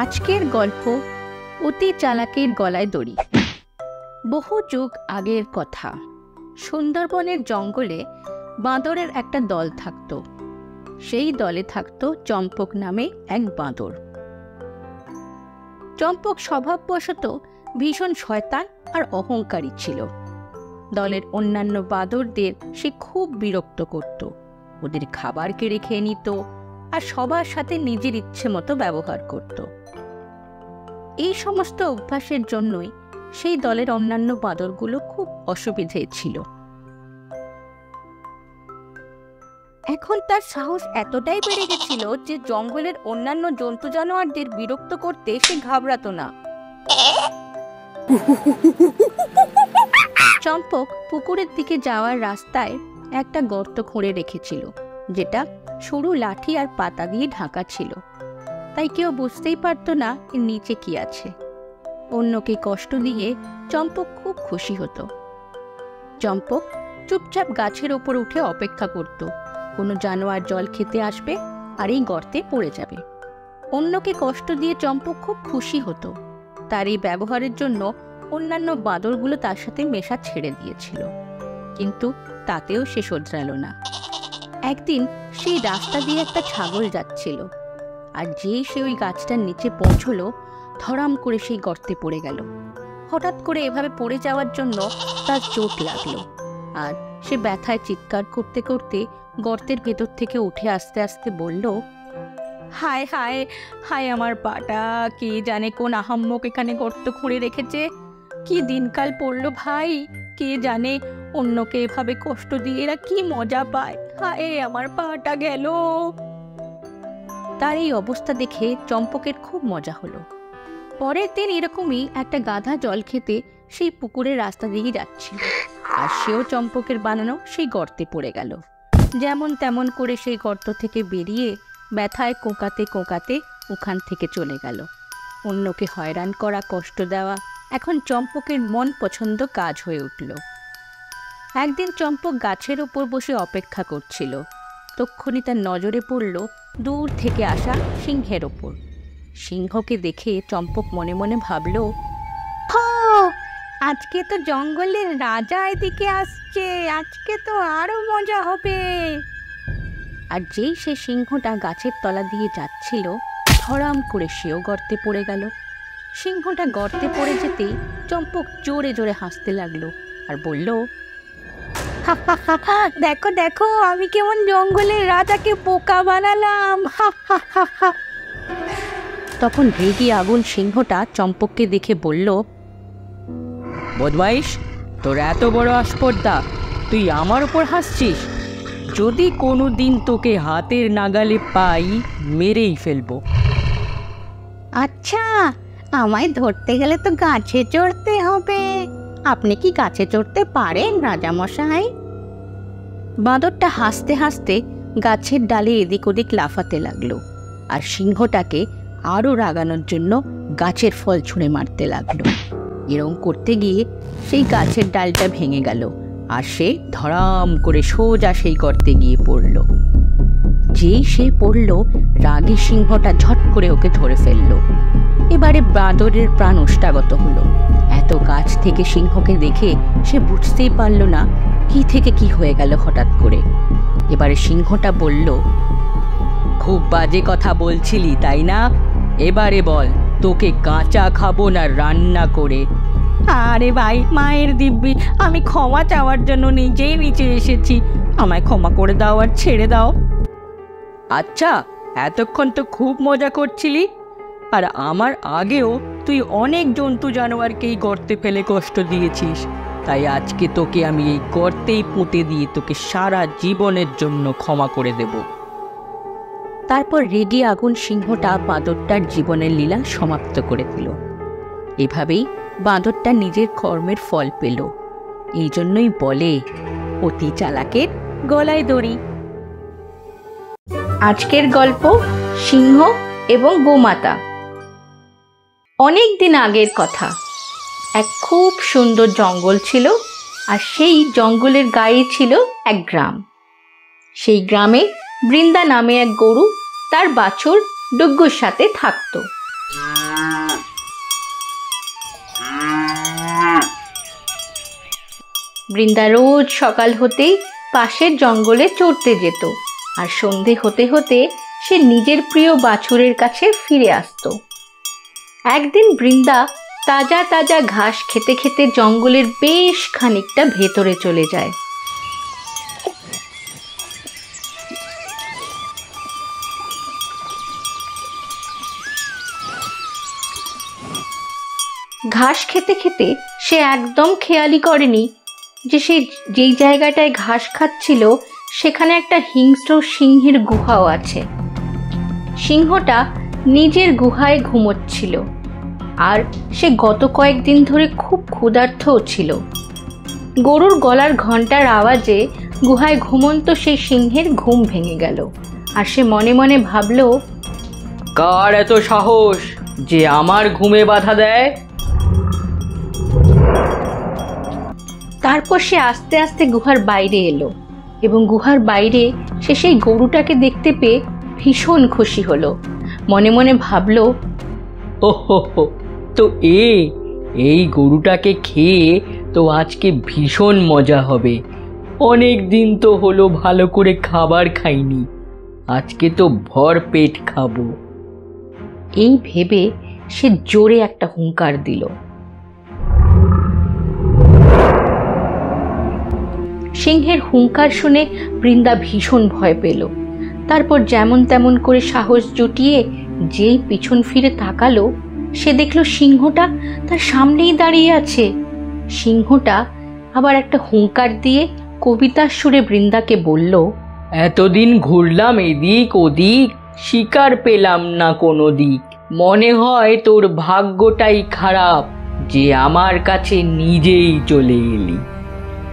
আজকের গল্প অতি চালাকের গলায় দড়ি। বহু যুগ আগের কথা। সুন্দরবনের জঙ্গলে বাঁদরের একটা দল থাকত। সেই দলে থাকত চম্পক নামে এক বাঁদর। চম্পক স্বভাববশত ভীষণ শয়তান আর অহংকারী ছিল। দলের অন্যান্য বাঁদরদের সে খুব বিরক্ত করত। ওদের খাবার কেড়ে খেয়ে নিত আর সবার সাথে নিজের ইচ্ছে মতো ব্যবহার করত। এই সমস্ত অভ্যাসের জন্যই সেই দলের অন্যান্য বাঁদরগুলো খুব অসুবিধে ছিল। এখন তার সাহস এতটাই বেড়ে গেছিল যে জঙ্গলের অন্যান্য জন্তু জানোয়ারদের বিরক্ত করতে সে ঘাবড়াতো না। চম্পক পুকুরের দিকে যাওয়ার রাস্তায় একটা গর্ত খুঁড়ে রেখেছিল, যেটা সরু লাঠি আর পাতা দিয়ে ঢাকা ছিল, তাই কেউ বুঝতেই পারত না এর নিচে কি আছে। অন্যকে কষ্ট দিয়ে চম্পক খুব খুশি হতো। চম্পক চুপচাপ গাছের ওপর উঠে অপেক্ষা করত কোনো জানোয়ার জল খেতে আসবে আর এই গর্তে পড়ে যাবে। অন্যকে কষ্ট দিয়ে চম্পক খুব খুশি হতো। তার এই ব্যবহারের জন্য অন্যান্য বাঁদরগুলো তার সাথে মেশা ছেড়ে দিয়েছিল, কিন্তু তাতেও সে শোধরালো না। একদিন সেই রাস্তা দিয়ে একটা ছাগল যাচ্ছিল, আর যেই সে ওই গাছটার নিচে পৌঁছলো, ধরাম করে সেই গর্তে পড়ে গেল। হঠাৎ করে এভাবে পড়ে যাওয়ার জন্য তার চোট লাগলো, আর সে ব্যথায় চিৎকার করতে করতে গর্তের ভেতর থেকে উঠে আস্তে আস্তে বলল, হায় হায় হায় আমার পাটা, কে জানে কোন আহাম্মক এখানে গর্ত খুঁড়ে রেখেছে। কি দিনকাল পড়লো ভাই, কে জানে অন্যকে এভাবে কষ্ট দিয়ে এরা কি মজা পায়। হায় আমার পাটা গেল। তার এই অবস্থা দেখে চম্পকের খুব মজা হলো। পরের দিন এরকমই একটা গাধা জল খেতে সেই পুকুরের রাস্তা দিয়ে যাচ্ছিল, আর সেও চম্পকের বানানো সেই গর্তে পড়ে গেল। যেমন তেমন করে সেই গর্ত থেকে বেরিয়ে ব্যথায় কোঁকাতে কোঁকাতে ওখান থেকে চলে গেল। অন্যকে হয়রান করা, কষ্ট দেওয়া এখন চম্পকের মন পছন্দ কাজ হয়ে উঠল। একদিন চম্পক গাছের ওপর বসে অপেক্ষা করছিল। তক্ষুনি তার নজরে পড়ল দূর থেকে আসা সিংহের ওপর। সিংহকে দেখে চম্পক মনে মনে ভাবল, আজকে তো জঙ্গলের রাজা এদিকে আসছে, আজকে তো আরো মজা হবে। আর যেই সে সিংহটা গাছের তলা দিয়ে যাচ্ছিল, ধরাম করে সেও গর্তে পড়ে গেল। সিংহটা গর্তে পড়ে যেতেই চম্পক জোরে জোরে হাসতে লাগলো আর বলল, দেখো দেখো, আমি কেমন জঙ্গলের রাজাকে বোকা বানালাম। তখন রেগে আগুন সিংহটা চম্পককে দেখে বলল, বদমাইশ, তোর এত বড় আসপর্দা, তুই আমার উপর হাসছিস? যদি কোনো দিন তোকে হাতের নাগালে পাই, মেরেই ফেলবো। আচ্ছা, আমায় ধরতে গেলে তো গাছে চড়তে হবে। আপনি কি গাছে চড়তে পারেন রাজামশাই? বাঁদরটা হাসতে হাসতে গাছের ডালে এদিক ওদিক লাফাতে লাগলো, আর সিংহটাকে আরো রাগানোর জন্য গাছের ফল ছুঁড়ে মারতে লাগলো। এরকম করতে গিয়ে সেই গাছের ডালটা ভেঙে গেল, আর সে ধরাম করে সোজা সেই গর্তে গিয়ে পড়ল। যেই সে পড়ল, রাগী সিংহটা ঝট করে ওকে ধরে ফেলল। এবারে বাঁদরের প্রাণ ওষ্ঠাগত হলো। এত কাছ থেকে সিংহকে দেখে সে বুঝতেই পারল না কি থেকে কি হয়ে গেল হঠাৎ করে। এবারে সিংহটা বলল, খুব বাজে কথা বলছিলি তাই না? এবারে বল, তোকে কাঁচা খাবো না রান্না করে? আরে ভাই, মায়ের দিব্যি, আমি ক্ষমা চাওয়ার জন্য নিজেই নিচে এসেছি, আমায় ক্ষমা করে দাও আর ছেড়ে দাও। আচ্ছা, এতক্ষণ তো খুব মজা করছিলি, আর আমার আগেও তুই অনেক জন্তু জানোয়ারকেই গর্তে ফেলে কষ্ট দিয়েছিস, তাই আজকে তোকে আমি এই গর্তেই পুঁতে দিয়ে তোকে সারা জীবনের জন্য ক্ষমা করে দেব। তারপর রেগে আগুন সিংহটা বাঁদরটার জীবনের লীলা সমাপ্ত করে দিল। এভাবেই বাঁদরটা নিজের কর্মের ফল পেল। এই জন্যই বলে, অতি চালাকের গলায় দড়ি। আজকের গল্প সিংহ এবং গোমাতা। অনেক দিন আগের কথা। এক খুব সুন্দর জঙ্গল ছিল, আর সেই জঙ্গলের গায়ে ছিল এক গ্রাম। সেই গ্রামে বৃন্দা নামে এক গরু তার বাছুর ডুগ্গুর সাথে থাকত। বৃন্দা রোজ সকাল হতেই পাশের জঙ্গলে চড়তে যেত, আর সন্ধে হতে হতে সে নিজের প্রিয় বাছুরের কাছে ফিরে আসত। একদিন বৃন্দা তাজা তাজা ঘাস খেতে খেতে জঙ্গলের বেশ খানিকটা ভেতরে চলে যায়। ঘাস খেতে খেতে সে একদম খেয়ালই করেনি যে সে যেই জায়গাটায় ঘাস খাচ্ছিল সেখানে একটা হিংস্র সিংহের গুহাও আছে। সিংহটা নিজের গুহায় ঘুমোচ্ছিল, আর সে গত কয়েকদিন ধরে খুব ক্ষুধার্তও ছিল। গরুর গলার ঘণ্টার আওয়াজে গুহায় ঘুমন্ত সেই সিংহের ঘুম ভেঙে গেল, আর সে মনে মনে ভাবল, কার এত সাহস যে আমার ঘুমে বাধা দেয়? তারপর সে আস্তে আস্তে গুহার বাইরে এলো, এবং গুহার বাইরে সে সেই গরুটাকে দেখতে পেয়ে ভীষণ খুশি হলো। মনে মনে ভাবল, ওহো, তো এই গরুটাকে খেয়ে তো আজকে ভীষণ মজা হবে। অনেক দিন তো হলো ভালো করে খাবার খাইনি, আজকে তো ভর পেট খাবো। এই ভেবে সে জোরে একটা হুঙ্কার দিল। সিংহের হুঙ্কার শুনে বৃন্দা ভীষণ ভয় পেল। তারপর যেমন তেমন করে সাহস জুটিয়ে যেই পিছন ফিরে তাকালো, সে দেখল সিংহটা তার সামনেই দাঁড়িয়ে আছে। সিংহটা আবার একটা হুঙ্কার দিয়ে কবিতার সুরে বৃন্দাকে বলল, এতদিন ঘুরলাম এদিক ওদিক, শিকার পেলাম না কোনো দিক। মনে হয় তোর ভাগ্যটাই খারাপ যে আমার কাছে নিজেই চলে এলি।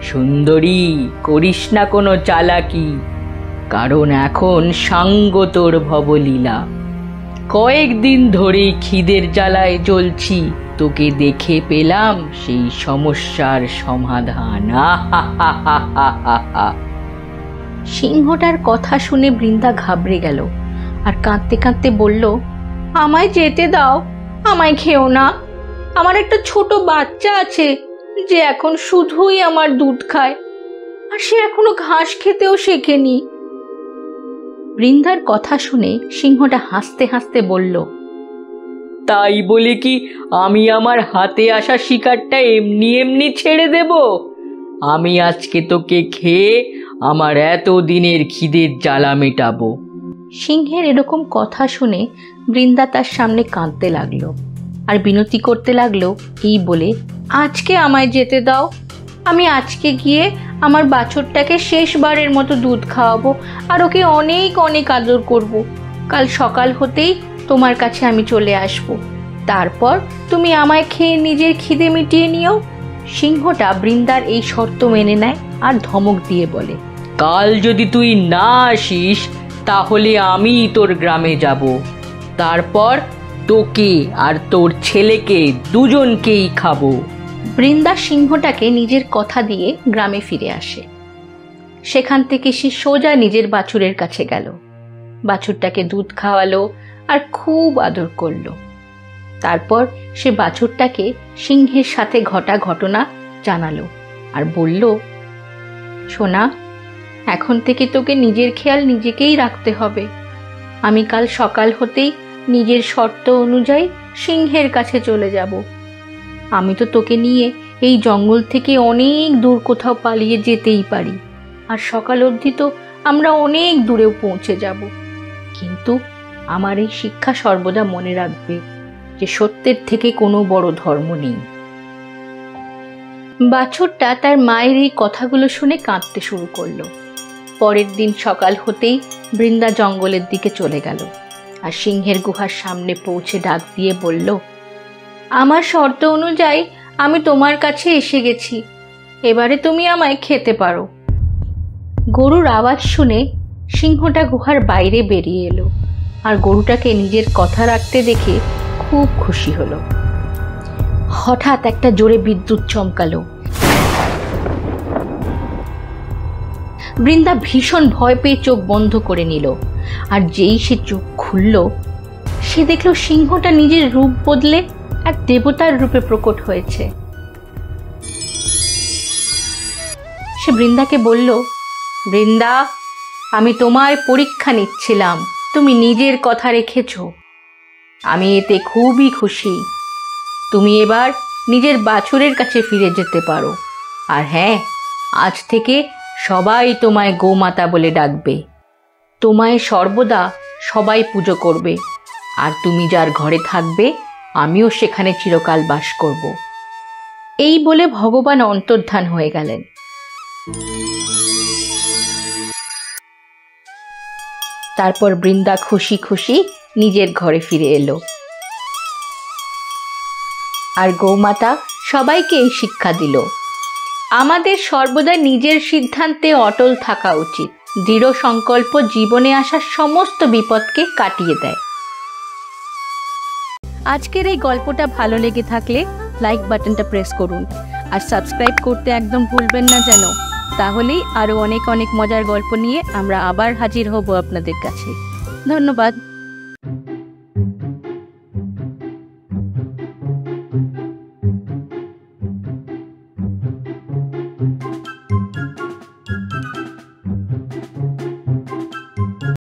সুন্দরী, করিস না কোনো চালাকি, কারণ এখন সাঙ্গ তোর ভবলীলা। কয়েকদিন ধরেই খিদের জ্বালায় জ্বলছি, তোকে দেখে পেলাম সেই সমস্যার সমাধান। সিংহটার কথা শুনে বৃন্দা ঘাবড়ে গেল, আর কাঁদতে কাঁদতে বলল, আমায় যেতে দাও, আমায় খেও না। আমার একটা ছোট বাচ্চা আছে যে এখন শুধুই আমার দুধ খায়, আর সে এখনো ঘাস খেতেও শেখেনি। বৃন্দার কথা শুনে সিংহটা হাসতে হাসতে বলল, তাই বলে কি আমি আমার হাতে আসা শিকারটা এমনি এমনি ছেড়ে দেব? আমি আজকে তোকে খেয়ে আমার এত দিনের খিদের জ্বালা মেটাবো। সিংহের এরকম কথা শুনে বৃন্দা তার সামনে কাঁদতে লাগলো, আর বিনতি করতে লাগলো এই বলে, আজকে আমায় যেতে দাও। আমি আজকে গিয়ে আমার বাছুরটাকে শেষবারের মতো দুধ খাওয়াবো, আর ওকে অনেক অনেক আদর করব। কাল সকাল হতেই তোমার কাছে আমি চলে আসব, তারপর তুমি আমায় খেয়ে নিজের খিদে মিটিয়ে নিও। সিংহটা বৃন্দার এই শর্ত মেনে নেয় আর ধমক দিয়ে বলে, কাল যদি তুই না আসিস তাহলে আমি তোর গ্রামে যাব, তারপর তোকে আর তোর ছেলেকে দুজনকেই খাবো। বৃন্দা সিংহটাকে নিজের কথা দিয়ে গ্রামে ফিরে আসে। সেখান থেকে সে সোজা নিজের বাছুরের কাছে গেল, বাছুরটাকে দুধ খাওয়ালো আর খুব আদর করলো। তারপর সে বাছুরটাকে সিংহের সাথে ঘটা ঘটনা জানালো, আর বলল, সোনা, এখন থেকে তোকে নিজের খেয়াল নিজেকেই রাখতে হবে। আমি কাল সকাল হতেই নিজের শর্ত অনুযায়ী সিংহের কাছে চলে যাব। আমি তো তোকে নিয়ে এই জঙ্গল থেকে অনেক দূর কোথাও পালিয়ে যেতেই পারি, আর সকাল অবধি তো আমরা অনেক দূরেও পৌঁছে যাব। কিন্তু আমার এই শিক্ষা সর্বদা মনে রাখবে যে সত্যের থেকে কোনো বড় ধর্ম নেই। বাছুরটা তার মায়ের এই কথাগুলো শুনে কাঁদতে শুরু করলো। পরের দিন সকাল হতেই বৃন্দা জঙ্গলের দিকে চলে গেল, আর সিংহের গুহার সামনে পৌঁছে ডাক দিয়ে বলল, আমার শর্ত অনুযায়ী আমি তোমার কাছে এসে গেছি, এবারে তুমি আমায় খেতে পারো। গরুর আওয়াজ শুনে সিংহটা গুহার বাইরে বেরিয়ে এলো, আর গরুটাকে নিজের কথা রাখতে দেখে খুব খুশি হলো। হঠাৎ একটা জোরে বিদ্যুৎ চমকালো। বৃন্দা ভীষণ ভয় পেয়ে চোখ বন্ধ করে নিল। আর যেই সে চোখ খুলল, সে দেখল সিংহটা নিজের রূপ বদলে এক দেবতার রূপে প্রকট হয়েছে। সে বৃন্দাকে বলল, বৃন্দা, আমি তোমায় পরীক্ষা নিচ্ছিলাম, তুমি নিজের কথা রেখেছ। আমি এতে খুবই খুশি। তুমি এবার নিজের বাছুরের কাছে ফিরে যেতে পারো। আর হ্যাঁ, আজ থেকে সবাই তোমায় গোমাতা বলে ডাকবে। তোমায় সর্বদা সবাই পুজো করবে। আর তুমি যার ঘরে থাকবে, আমিও সেখানে চিরকাল বাস করব। এই বলে ভগবান অন্তর্ধান হয়ে গেলেন। তারপর বৃন্দা খুশি খুশি নিজের ঘরে ফিরে এলো। আর গৌমাতা সবাইকে এই শিক্ষা দিল, আমাদের সর্বদা নিজের সিদ্ধান্তে অটল থাকা উচিত। দৃঢ় সংকল্প জীবনে আসা সমস্ত বিপদকে কাটিয়ে দেয়। আজকের এই গল্পটা ভালো লেগে থাকলে লাইক বাটনটা প্রেস করুন আর সাবস্ক্রাইব করতে একদম ভুলবেন না যেন। তাহলেই আরও অনেক অনেক মজার গল্প নিয়ে আমরা আবার হাজির হব আপনাদের কাছে। ধন্যবাদ।